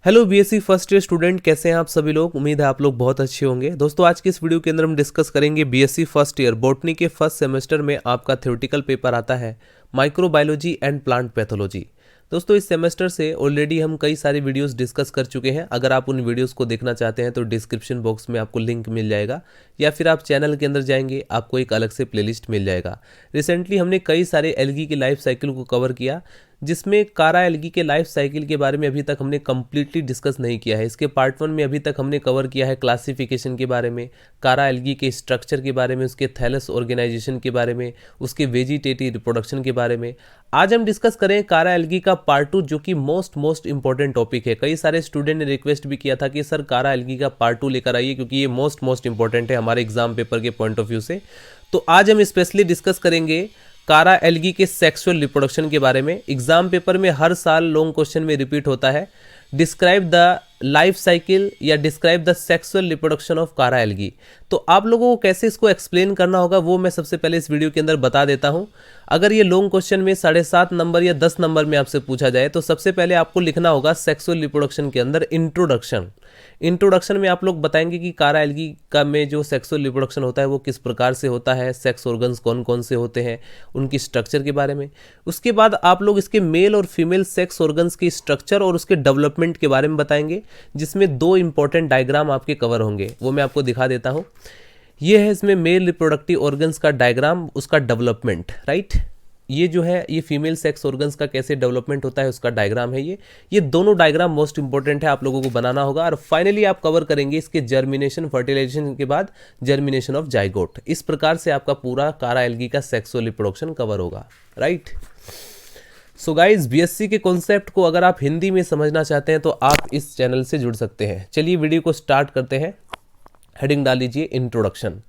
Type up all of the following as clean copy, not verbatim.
Hello BSc first year student, कैसे हैं आप सभी लोग। उम्मीद है आप लोग बहुत अच्छे होंगे। दोस्तों आज की इस वीडियो के अंदर हम डिस्कस करेंगे बीएससी फर्स्ट ईयर बॉटनी के फर्स्ट सेमेस्टर में आपका थ्योरेटिकल पेपर आता है माइक्रोबायोलॉजी एंड प्लांट पैथोलॉजी। दोस्तों इस सेमेस्टर से ऑलरेडी हम कई सारी वीडियोस डिस्कस कर चुके हैं। अगर आप उन वीडियोस को देखना चाहते हैं तो डिस्क्रिप्शन बॉक्स में आपको लिंक मिल जाएगा, या फिर आप चैनल के अंदर जाएंगे आपको एक अलग से प्लेलिस्ट मिल जाएगा। रिसेंटली हमने कई सारे एल्गी की लाइफ साइकिल को कवर किया, जिसमें कारा एल्गी के लाइफ साइकिल के बारे में अभी तक हमने कम्प्लीटली डिस्कस नहीं किया है। इसके पार्ट 1 में अभी तक हमने कवर किया है क्लासिफिकेशन के बारे में, कारा एल्गी के स्ट्रक्चर के बारे में, उसके थैलस ऑर्गेनाइजेशन के बारे में, उसके वेजिटेटिव रिप्रोडक्शन के बारे में। आज हम डिस्कस करें कारा एल्गी का पार्ट 2, जो कि मोस्ट इंपॉर्टेंट टॉपिक है। कई सारे स्टूडेंट ने रिक्वेस्ट भी किया था कि सर कारा एल्गी का पार्ट 2 लेकर आइए, क्योंकि ये मोस्ट इंपॉर्टेंट है हमारे एग्जाम पेपर के पॉइंट ऑफ व्यू से। तो आज हम स्पेशली डिस्कस करेंगे कारा एल्गी के सेक्सुअल रिप्रोडक्शन के बारे में। एग्जाम पेपर में हर साल लॉन्ग क्वेश्चन में रिपीट होता है, डिस्क्राइब द लाइफ साइकिल या describe the sexual reproduction of कारा एल्गी। तो आप लोगों को कैसे इसको एक्सप्लेन करना होगा वो मैं सबसे पहले इस वीडियो के अंदर बता देता हूं। अगर ये लॉन्ग क्वेश्चन में 7.5 नंबर या 10 नंबर में आपसे पूछा जाए तो सबसे पहले आपको लिखना होगा सेक्सुअल रिप्रोडक्शन के अंदर इंट्रोडक्शन में आप लोग बताएंगे कि कारा एल्गी का में जो सेक्सुअल रिप्रोडक्शन होता है वो किस प्रकार से होता है, सेक्स ऑर्गन्स कौन कौन से होते हैं, उनकी स्ट्रक्चर के बारे में। उसके बाद आप लोग इसके मेल और फीमेल सेक्स ऑर्गन्स की स्ट्रक्चर और उसके डेवलपमेंट के बारे में बताएंगे, जिसमें 2 इंपॉर्टेंट डायग्राम आपके कवर होंगे, वो मैं आपको दिखा देता हूं। ये है इसमें मेल रिप्रोडक्टिव ऑर्गन्स का डायग्राम, उसका डेवलपमेंट, राइट। ये जो है ये फीमेल सेक्स ऑर्गन्स का कैसे डेवलपमेंट होता है उसका डायग्राम है। ये दोनों डायग्राम मोस्ट इंपॉर्टेंट है, आप लोगों को बनाना होगा। और फाइनली आप कवर करेंगे इसके जर्मिनेशन, फर्टिलाइजेशन के बाद जर्मिनेशन ऑफ जाइगोट। इस प्रकार से आपका पूरा कारा एल्गी का सेक्सुअल रिप्रोडक्शन कवर होगा, राइट। सो गाइज, बीएससी के कॉन्सेप्ट को अगर आप हिंदी में समझना चाहते हैं तो आप इस चैनल से जुड़ सकते हैं। चलिए वीडियो को स्टार्ट करते हैं। हेडिंग डाल लीजिए इंट्रोडक्शन।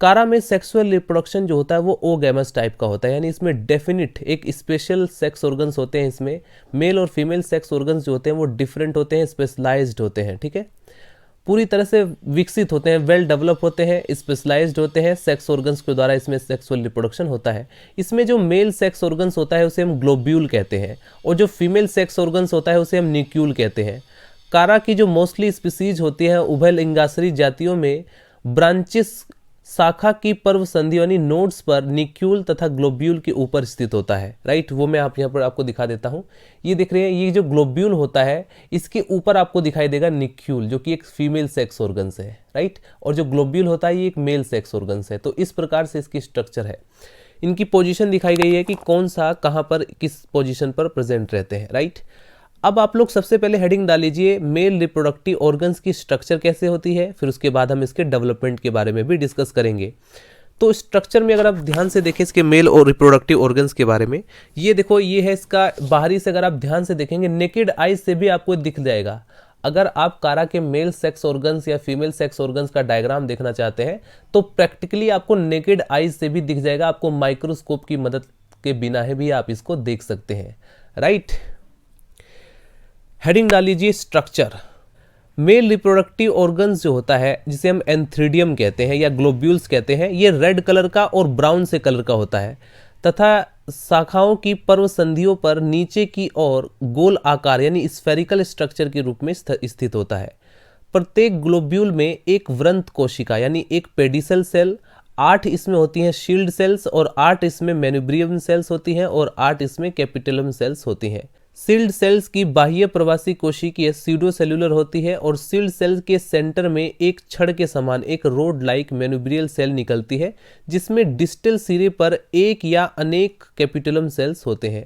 कारा में सेक्सुअल रिप्रोडक्शन जो होता है वो ओगैमस टाइप का होता है, यानी इसमें डेफिनिट एक स्पेशल सेक्स ऑर्गन्स होते हैं। इसमें मेल और फीमेल सेक्स ऑर्गन्स जो होते हैं वो डिफरेंट होते हैं, स्पेशलाइज्ड होते हैं, ठीक है, पूरी तरह से विकसित होते हैं, वेल डेवलप होते हैं, स्पेशलाइज्ड होते हैं। सेक्स ऑर्गन्स के द्वारा इसमें सेक्सुअल रिप्रोडक्शन होता है। इसमें जो मेल सेक्स ऑर्गन्स होता है उसे हम ग्लोब्यूल कहते हैं, और जो फीमेल सेक्स ऑर्गन्स होता है उसे हम न्यूक्यूल कहते हैं। कारा की जो मोस्टली स्पीसीज होती है उभयलिंगाश्री जातियों में ब्रांचेस शाखा की पर्व संधि यानी नोड्स पर निक्यूल तथा ग्लोब्यूल के ऊपर स्थित होता है, राइट। वो मैं यहाँ पर आपको दिखा देता हूँ। ये देख रहे हैं, ये जो ग्लोब्यूल होता है इसके ऊपर आपको दिखाई देगा निक्यूल, जो कि एक फीमेल सेक्स ऑर्गन्स है, राइट। और जो ग्लोब्यूल होता है ये एक मेल सेक्स ऑर्गन्स है। तो इस प्रकार से इसकी स्ट्रक्चर है। इनकी पोजीशन दिखाई गई है कि कौन सा कहाँ पर किस पोजीशन पर प्रेजेंट रहते हैं, राइट। अब आप लोग सबसे पहले हेडिंग डाल लीजिए मेल रिप्रोडक्टिव ऑर्गन्स की स्ट्रक्चर कैसे होती है, फिर उसके बाद हम इसके डेवलपमेंट के बारे में भी डिस्कस करेंगे। तो स्ट्रक्चर में अगर आप ध्यान से देखें इसके मेल और रिप्रोडक्टिव ऑर्गन्स के बारे में, ये देखो, ये है इसका बाहरी से अगर आप ध्यान से देखेंगे नेकेड आइज से भी आपको दिख जाएगा। अगर आप कारा के मेल सेक्स ऑर्गन्स या फीमेल सेक्स ऑर्गन्स का डायग्राम देखना चाहते हैं तो प्रैक्टिकली आपको नेकेड आइज से भी दिख जाएगा, आपको माइक्रोस्कोप की मदद के बिना ही भी आप इसको देख सकते हैं, राइट। हेडिंग डाल लीजिए स्ट्रक्चर। मेल रिप्रोडक्टिव ऑर्गन्स जो होता है जिसे हम एंथ्रीडियम कहते हैं या ग्लोब्यूल्स कहते हैं, ये रेड कलर का और ब्राउन से कलर का होता है तथा शाखाओं की पर्व संधियों पर नीचे की ओर गोल आकार यानी स्फेरिकल स्ट्रक्चर के रूप में स्थित होता है। प्रत्येक ग्लोब्यूल में एक वृंत कोशिका यानी एक पेडिसल सेल, 8 इसमें होती हैं शील्ड सेल्स और 8 इसमें मेनुब्रियम सेल्स होती हैं और 8 इसमें कैपिटलम सेल्स होती हैं। सील्ड सेल्स की बाह्य प्रवासी कोशिकीय सीडो सेलुलर होती है और सील्ड सेल्स के सेंटर में एक छड़ के समान एक रोड लाइक मेनुब्रियल सेल निकलती है, जिसमें डिस्टल सिरे पर एक या अनेक कैपिटलम सेल्स होते हैं।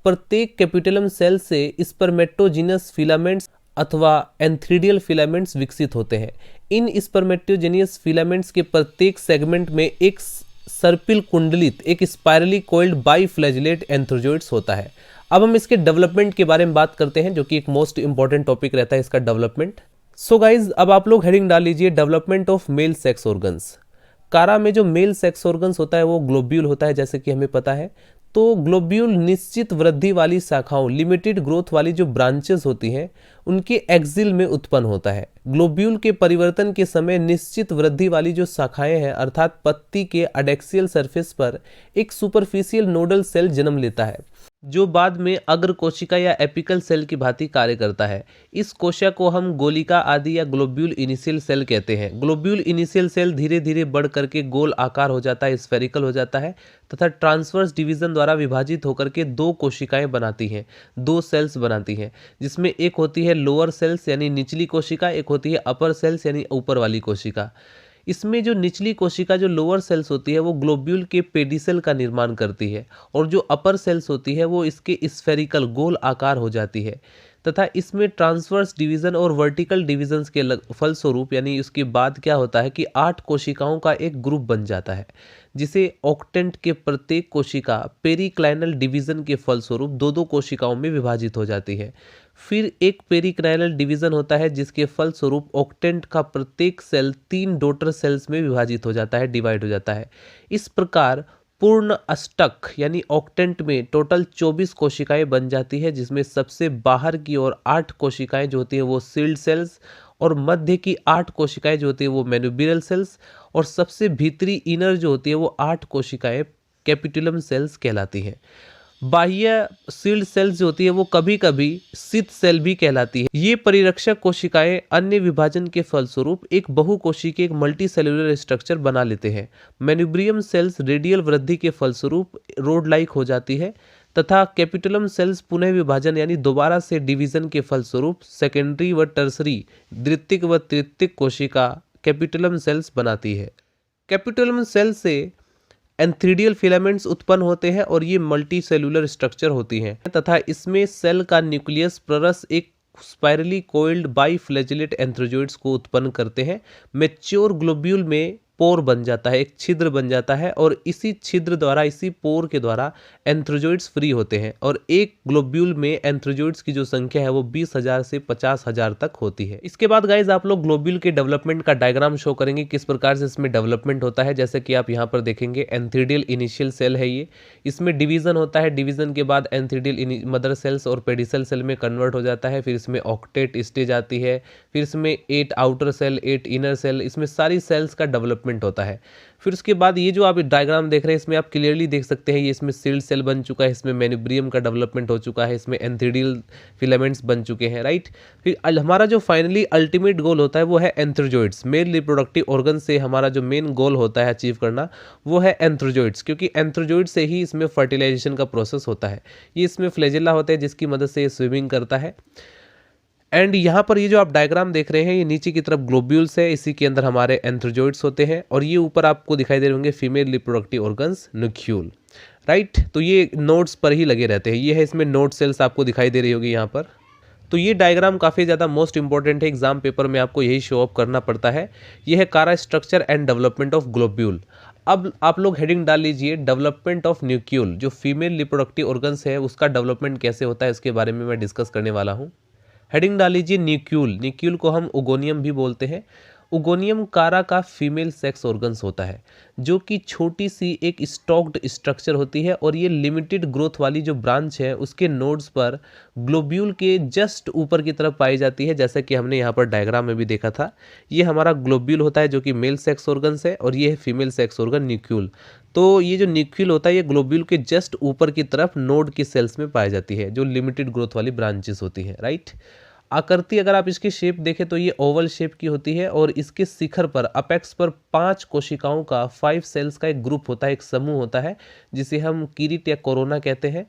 प्रत्येक कैपिटलम सेल से स्पर्मेटोजिनस फिलामेंट्स अथवा एंथ्रीडियल फिलामेंट्स विकसित होते हैं। इन स्पर्मेटोजेनियस फिलामेंट्स के प्रत्येक सेगमेंट में एक सर्पिल कुंडलित एक स्पाइरली कोइल्ड बाइफ्लैजिलेट एंथ्रोजोइड्स होता है। अब हम इसके डेवलपमेंट के बारे में बात करते हैं, जो कि एक मोस्ट इंपॉर्टेंट टॉपिक रहता है इसका डेवलपमेंट। सो गाइज, अब आप लोग हेडिंग डाल लीजिए development of male sex organs. कारा में जो मेल सेक्स ऑर्गन्स होता है वो ग्लोब्यूल होता है, जैसे कि हमें पता है। तो ग्लोब्यूल निश्चित वृद्धि वाली शाखाओं, लिमिटेड ग्रोथ वाली जो ब्रांचेस होती हैं उनके एक्सिल में उत्पन्न होता है। ग्लोब्यूल के परिवर्तन के समय निश्चित वृद्धि वाली जो शाखाएं हैं अर्थात पत्ती के एडेक्सियल सरफेस पर एक सुपरफिशियल नोडल सेल जन्म लेता है। जो बाद में अग्र कोशिका या एपिकल सेल की भांति कार्य करता है। इस कोशिका को हम गोलिका आदि या ग्लोब्यूल इनिशियल सेल कहते हैं। ग्लोब्यूल इनिशियल सेल धीरे धीरे बढ़ करके गोल आकार हो जाता है, स्फेरिकल हो जाता है तथा ट्रांसवर्स डिवीजन द्वारा विभाजित होकर के दो कोशिकाएं बनाती हैं, दो सेल्स बनाती हैं, जिसमें एक होती है लोअर सेल्स यानी निचली कोशिका, एक होती है अपर सेल्स यानी ऊपर वाली कोशिका। इसमें जो निचली कोशिका जो लोअर सेल्स होती है वो ग्लोब्यूल के पेडिसल का निर्माण करती है और जो अपर सेल्स होती है वो इसके स्फेरिकल गोल आकार हो जाती है तथा इसमें ट्रांसवर्स डिवीजन और वर्टिकल डिवीजन्स के फलस्वरूप यानी उसके बाद क्या होता है कि 8 कोशिकाओं का एक ग्रुप बन जाता है, जिसे ऑक्टेंट के प्रत्येक कोशिका पेरिक्लाइनल डिवीजन के फलस्वरूप दो दो कोशिकाओं में विभाजित हो जाती है। फिर एक पेरिक्लाइनल डिवीजन होता है जिसके फलस्वरूप ऑक्टेंट का प्रत्येक सेल 3 डॉटर सेल्स में विभाजित हो जाता है, डिवाइड हो जाता है। इस प्रकार पूर्ण अष्टक यानी ऑक्टेंट में टोटल 24 कोशिकाएं बन जाती है, जिसमें सबसे बाहर की ओर 8 कोशिकाएं जो होती है वो सील्ड सेल्स और मध्य की 8 कोशिकाएं जो होती है वो मैन्युबिरल सेल्स और सबसे भीतरी इनर जो होती है वो 8 कोशिकाएं कैपिटुलम सेल्स कहलाती हैं। बाह्य सील्ड सेल्स जो होती है वो कभी कभी सित सेल भी कहलाती है। ये परिरक्षक कोशिकाएं अन्य विभाजन के फलस्वरूप एक बहुकोशिकीय एक मल्टी सेलुलर स्ट्रक्चर बना लेते हैं। मैन्युब्रियम सेल्स रेडियल वृद्धि के फलस्वरूप रोड लाइक हो जाती है तथा कैपिटुलम सेल्स पुनः विभाजन यानी दोबारा से डिवीजन के फलस्वरूप सेकेंडरी व टर्सरी द्वितीयक व तृतीयक कोशिका कैपिटुलम सेल्स बनाती है। कैपिटुलम सेल से एंथ्रीडियल फिलामेंट्स उत्पन्न होते हैं और ये मल्टी सेलुलर स्ट्रक्चर होती हैं तथा इसमें सेल का न्यूक्लियस प्ररस एक स्पाइरली कोइल्ड बाइफ्लैजिलेट एंथ्रोजोइड्स को उत्पन्न करते हैं। मैच्योर ग्लोब्यूल में पोर बन जाता है, एक छिद्र बन जाता है और इसी छिद्र द्वारा, इसी पोर के द्वारा एंथ्रोजोइड्स फ्री होते हैं और एक ग्लोब्यूल में एंथ्रोजोइड्स की जो संख्या है वो 20,000 से 50,000 तक होती है। इसके बाद गाइज आप लोग ग्लोब्यूल के डेवलपमेंट का डायग्राम शो करेंगे, किस प्रकार से इसमें डेवलपमेंट होता है। जैसे कि आप यहाँ पर देखेंगे एंथ्रीडियल इनिशियल सेल है ये, इसमें डिवीजन होता है, डिवीजन के बाद एंथ्रीडियल मदर सेल्स और पेडिसल सेल में कन्वर्ट हो जाता है, फिर इसमें ऑक्टेट स्टेज आती है, फिर इसमें 8 आउटर सेल, 8 इनर सेल, इसमें सारी सेल्स का डेवलपमेंट होता है। फिर उसके बाद ये जो आप डायग्राम देख रहे हैं इसमें आप क्लियरली देख सकते हैं ये इसमें सील्ड सेल बन चुका है, इसमें मैन्युब्रियम का डेवलपमेंट हो चुका है, इसमें एंथ्रीडियल फिलामेंट्स बन चुके हैं, राइट। फिर हमारा जो फाइनली अल्टीमेट गोल होता है वो है एंथ्रोजोइड्स। मेल रिप्रोडक्टिव ऑर्गन से हमारा जो मेन गोल होता है अचीव करना वो है एंथ्रोजोइड्स, क्योंकि एंथ्रोजोइड से ही इसमें फर्टिलाइजेशन का प्रोसेस होता है। ये इसमें फ्लैजेला होता है जिसकी मदद से ये स्विमिंग करता है। एंड यहाँ पर ये जो आप डायग्राम देख रहे हैं ये नीचे की तरफ ग्लोब्यूल्स है, इसी के अंदर हमारे एंथ्रोजोइड्स होते हैं और ये ऊपर आपको दिखाई दे रहे होंगे female reproductive organs nucule, right. तो ये नोड्स पर ही लगे रहते हैं। ये है इसमें नोड सेल्स आपको दिखाई दे रही होगी यहाँ पर। तो ये डायग्राम काफ़ी ज़्यादा मोस्ट इंपॉर्टेंट है, एग्जाम पेपर में आपको यही शो अप करना पड़ता है। ये है कारा structure and development of globule. अब आप लोग हेडिंग डाल लीजिए डेवलपमेंट ऑफ न्यूक्यूल। जो फीमेल रिप्रोडक्टिव ऑर्गन्स है उसका डेवलपमेंट कैसे होता है इसके बारे में मैं डिस्कस करने वाला हूँ। हेडिंग डाल लीजिए न्यूक्यूल। न्यूक्यूल को हम ओगोनियम भी बोलते हैं। ओगोनियम कारा का फीमेल सेक्स ऑर्गन्स होता है जो कि छोटी सी एक स्टॉक्ड स्ट्रक्चर होती है और ये लिमिटेड ग्रोथ वाली जो ब्रांच है उसके नोड्स पर ग्लोब्यूल के जस्ट ऊपर की तरफ पाई जाती है, जैसा कि हमने यहाँ पर डायग्राम में भी देखा था। ये हमारा ग्लोब्यूल होता है जो कि मेल सेक्स ऑर्गन्स है और ये है फीमेल सेक्स ऑर्गन न्यूक्यूल। तो ये जो न्यूक्यूल होता है ये ग्लोब्यूल के जस्ट ऊपर की तरफ नोड की सेल्स में पाई जाती है जो लिमिटेड ग्रोथ वाली ब्रांचेस होती हैं, राइट। आकृति अगर आप इसकी शेप देखें तो ये ओवल शेप की होती है और इसके शिखर पर अपेक्स पर 5 कोशिकाओं का 5 सेल्स का एक ग्रुप होता है, एक समूह होता है जिसे हम कीरीट या कोरोना कहते हैं।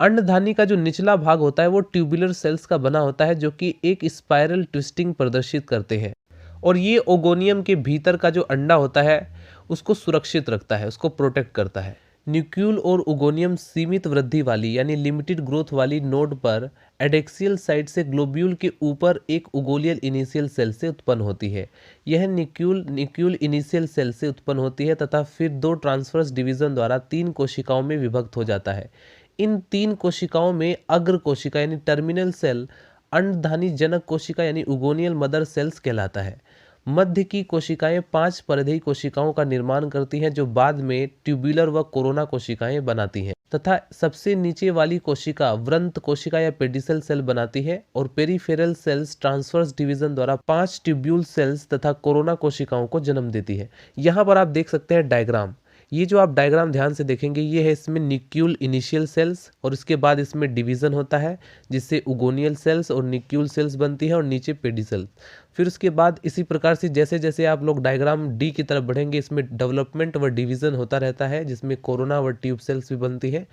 अंडधानी का जो निचला भाग होता है वो ट्यूबुलर सेल्स का बना होता है जो कि एक स्पाइरल ट्विस्टिंग प्रदर्शित करते हैं और ये ओगोनियम के भीतर का जो अंडा होता है उसको सुरक्षित रखता है, उसको प्रोटेक्ट करता है। न्यूक्यूल और ओगोनियम सीमित वृद्धि वाली यानी लिमिटेड ग्रोथ वाली नोड पर एडेक्सियल साइड से ग्लोब्यूल के ऊपर एक ओगोलियल इनिशियल सेल से उत्पन्न होती है। यह न्यूक्यूल इनिशियल सेल से उत्पन्न होती है तथा फिर 2 ट्रांसवर्स डिवीजन द्वारा 3 कोशिकाओं में विभक्त हो जाता है। इन 3 कोशिकाओं में अग्र कोशिका यानी टर्मिनल सेल अंडधानी जनक कोशिका यानी ओगोनियल मदर सेल्स कहलाता है। मध्य की कोशिकाएं 5 परिधेयी कोशिकाओं का निर्माण करती हैं जो बाद में ट्यूबुलर व कोरोना कोशिकाएं बनाती हैं तथा सबसे नीचे वाली कोशिका व्रंत कोशिका या पेडिसल सेल बनाती है और पेरिफेरल सेल्स ट्रांसवर्स डिवीजन द्वारा 5 ट्यूब्यूल सेल्स तथा कोरोना कोशिकाओं को जन्म देती है। यहाँ पर आप देख सकते हैं डायग्राम, ये जो आप डायग्राम ध्यान से देखेंगे ये है इसमें न्यूक्लियल इनिशियल सेल्स और इसके बाद इसमें डिवीज़न होता है जिससे उगोनियल सेल्स और न्यूक्लियल सेल्स बनती है और नीचे पेडिसल। फिर उसके बाद इसी प्रकार से जैसे जैसे आप लोग डायग्राम डी की तरफ बढ़ेंगे इसमें डेवलपमेंट व डिवीज़न होता रहता है जिसमें कोरोना व ट्यूब सेल्स भी बनती है।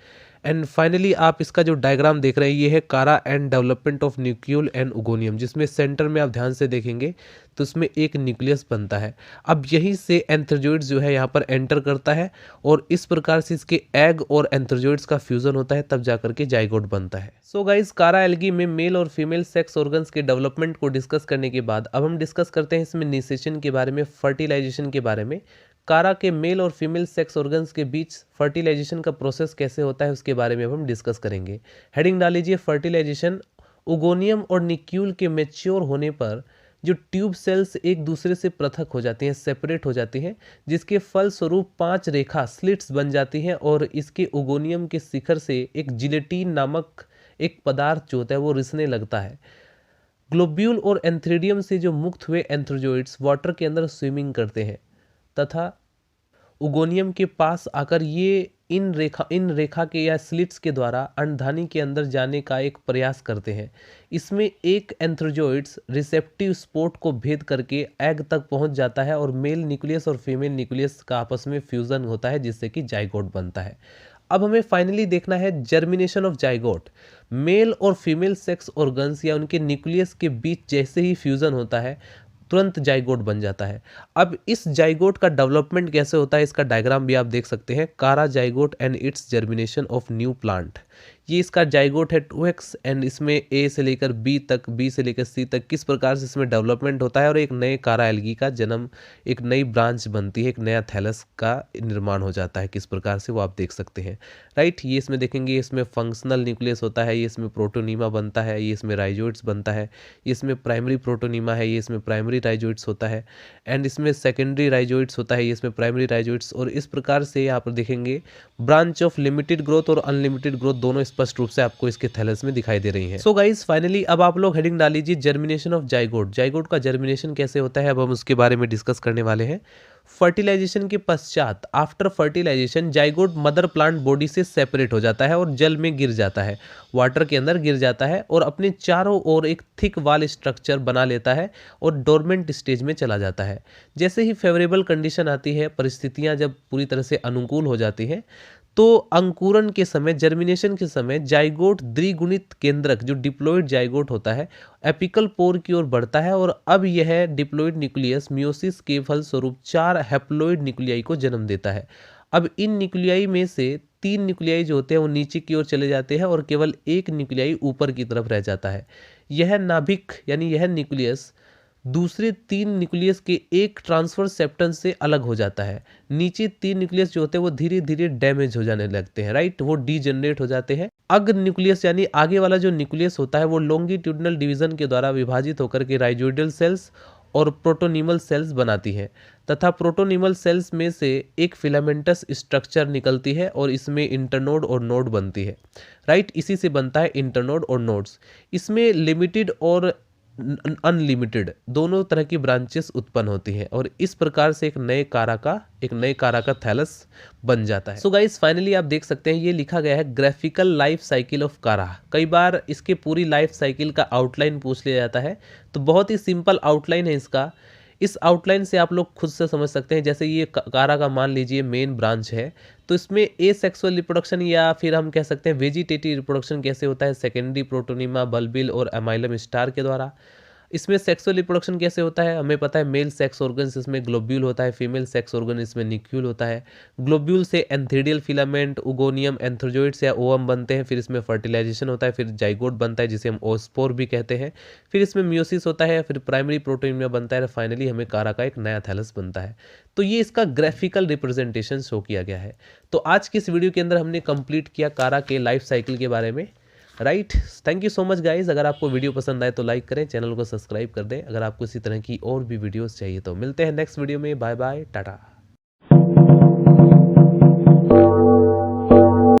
एंड फाइनली आप इसका जो डायग्राम देख रहे हैं ये है Chara and development of nucule and oogonium, जिसमें सेंटर में आप ध्यान से देखेंगे तो उसमें एक न्यूक्लियस बनता है। अब यहीं से एंथ्रोजोइड्स जो है यहाँ पर एंटर करता है और इस प्रकार से इसके एग और एंथ्रोजोइड्स का फ्यूजन होता है, तब जाकर के जाइगोट बनता है। सो गाइस, कारा एल्गी में मेल और फीमेल सेक्स ऑर्गन्स के डेवलपमेंट को डिस्कस करने के बाद अब हम डिस्कस करते हैं इसमें निषेचन के बारे में, फर्टिलाइजेशन के बारे में। कारा के मेल और फीमेल सेक्स ऑर्गन्स के बीच फर्टिलाइजेशन का प्रोसेस कैसे होता है उसके बारे में अब हम डिस्कस करेंगे। हेडिंग डाल लीजिए फर्टिलाइजेशन। उगोनियम और निक्यूल के मैच्योर होने पर जो ट्यूब सेल्स एक दूसरे से पृथक हो जाती हैं, सेपरेट हो जाती हैं, जिसके फलस्वरूप 5 रेखा स्लिट्स बन जाती हैं और इसके उगोनियम के शिखर से एक जिलेटिन नामक एक पदार्थ जो होता है वो रिसने लगता है। ग्लोब्यूल और एंथ्रीडियम से जो मुक्त हुए एंथ्रोजोइड्स वाटर के अंदर स्विमिंग करते हैं तथा उगोनियम के पास आकर ये इन रेखा के या स्लिट्स के द्वारा अंडधानी के अंदर जाने का एक प्रयास करते हैं। इसमें एक एंथ्रोजोइड्स रिसेप्टिव स्पोर्ट को भेद करके एग तक पहुंच जाता है और मेल न्यूक्लियस और फीमेल न्यूक्लियस का आपस में फ्यूजन होता है जिससे कि जाइगोट बनता है। अब हमें फाइनली देखना है जर्मिनेशन ऑफ जाइगोट। मेल और फीमेल सेक्स ऑर्गन्स या उनके न्यूक्लियस के बीच जैसे ही फ्यूजन होता है तुरंत जाइगोट बन जाता है। अब इस जाइगोट का डेवलपमेंट कैसे होता है इसका डायग्राम भी आप देख सकते हैं। कारा zygote and it's germination of new plant. ये इसका जाइगोट है 2x एंड इसमें ए से लेकर बी तक, बी से लेकर सी तक किस प्रकार से इसमें डेवलपमेंट होता है और एक नए कारा एल्गी का जन्म, एक नई ब्रांच बनती है, एक नया थैलस का निर्माण हो जाता है किस प्रकार से वो आप देख सकते हैं। राइट, ये इसमें देखेंगे इसमें फंक्शनल न्यूक्लियस होता है, ये इसमें प्रोटोनीमा बनता है, ये इसमें राइजोइड्स बनता है, ये इसमें प्राइमरी प्रोटोनीमा है, ये इसमें प्राइमरी राइजोइड्स होता है एंड इसमें सेकेंडरी राइजोइड्स होता है, ये इसमें प्राइमरी राइजोइड्स। और इस प्रकार से यहाँ पर देखेंगे ब्रांच ऑफ लिमिटेड ग्रोथ और अनलिमिटेड ग्रोथ दोनों स्पष्ट रूप से आपको इसके थैलस में दिखाई दे रही हैं। सो गाइस, फाइनली अब आप लोग हेडिंग डाल लीजिए जर्मिनेशन ऑफ जाइगोट। जाइगोट का जर्मिनेशन कैसे होता है अब हम उसके बारे में डिस्कस करने वाले हैं। फर्टिलाइजेशन के पश्चात after fertilization zygote mother plant body से सेपरेट हो जाता है और जल में गिर जाता है, वाटर के अंदर गिर जाता है और अपने चारों ओर एक थिक वाल स्ट्रक्चर बना लेता है और डोरमेंट स्टेज में चला जाता है। जैसे ही फेवरेबल कंडीशन आती है, परिस्थितियां जब पूरी तरह से अनुकूल हो जाती हैं, तो अंकुरण के समय, जर्मिनेशन के समय जाइगोट द्विगुणित केंद्रक जो डिप्लॉइड जाइगोट होता है एपिकल पोर की ओर बढ़ता है और अब यह डिप्लॉइड न्यूक्लियस मियोसिस के फलस्वरूप 4 हैप्लॉइड न्यूक्लियाई को जन्म देता है। अब इन न्यूक्लियाई में से 3 न्यूक्लियाई जो होते हैं वो नीचे की ओर चले जाते हैं और केवल एक न्यूक्लियाई ऊपर की तरफ रह जाता है। यह नाभिक यानी यह न्यूक्लियस दूसरे 3 न्यूक्लियस के एक ट्रांसफर सेप्टन से अलग हो जाता है। नीचे 3 न्यूक्लियस जो होते हैं वो धीरे धीरे डैमेज हो जाने लगते हैं, राइट, वो डीजनरेट हो जाते हैं। अग्र न्यूक्लियस यानी आगे वाला जो न्यूक्लियस होता है वो लॉन्गिट्यूडिनल डिवीजन के द्वारा विभाजित होकर के राइजोइडल सेल्स और प्रोटोनीमल सेल्स बनाती है तथा प्रोटोनीमल सेल्स में से एक फिलामेंटस स्ट्रक्चर निकलती है और इसमें इंटरनोड और नोड बनती है, राइट। इसी से बनता है इंटरनोड और नोड्स। इसमें लिमिटेड और अनलिमिटेड दोनों तरह की ब्रांचेस उत्पन्न होती हैं और इस प्रकार से एक नए कारा का थैलस बन जाता है। सो गाइस, फाइनली आप देख सकते हैं ये लिखा गया है ग्राफिकल लाइफ साइकिल ऑफ कारा। कई बार इसके पूरी लाइफ साइकिल का आउटलाइन पूछ लिया जाता है, तो बहुत ही सिंपल आउटलाइन है इसका। इस आउटलाइन से आप लोग खुद से समझ सकते हैं। जैसे ये कारा का मान लीजिए मेन ब्रांच है, तो इसमें एसेक्सुअल रिप्रोडक्शन या फिर हम कह सकते हैं वेजिटेटिव रिप्रोडक्शन कैसे होता है, सेकेंडरी प्रोटोनीमा, बल्बिल और एमाइलम स्टार के द्वारा। इसमें सेक्सुअल रिप्रोडक्शन कैसे होता है, हमें पता है मेल सेक्स ऑर्गन्स इसमें ग्लोब्यूल होता है, फीमेल सेक्स ऑर्गन इसमें न्यूक्यूल होता है। ग्लोब्यूल से एंथीडियल फिलामेंट, उगोनियम, एंथ्रोजोइड्स या ओवम बनते हैं, फिर इसमें फर्टिलाइजेशन होता है, फिर जाइगोट बनता है जिसे हम ओस्पोर भी कहते हैं, फिर इसमें मियोसिस होता है, फिर प्राइमरी प्रोटोनिमा बनता है, फाइनली हमें कारा का एक नया थैलस बनता है। तो ये इसका ग्राफिकल रिप्रेजेंटेशन शो किया गया है। तो आज की इस वीडियो के अंदर हमने कंप्लीट किया कारा के लाइफ साइकिल के बारे में, right. Thank you so much guys. अगर आपको वीडियो पसंद आए तो लाइक करें, चैनल को सब्सक्राइब कर दें। अगर आपको इसी तरह की और भी वीडियोस चाहिए तो मिलते हैं नेक्स्ट वीडियो में। Bye bye, Tata.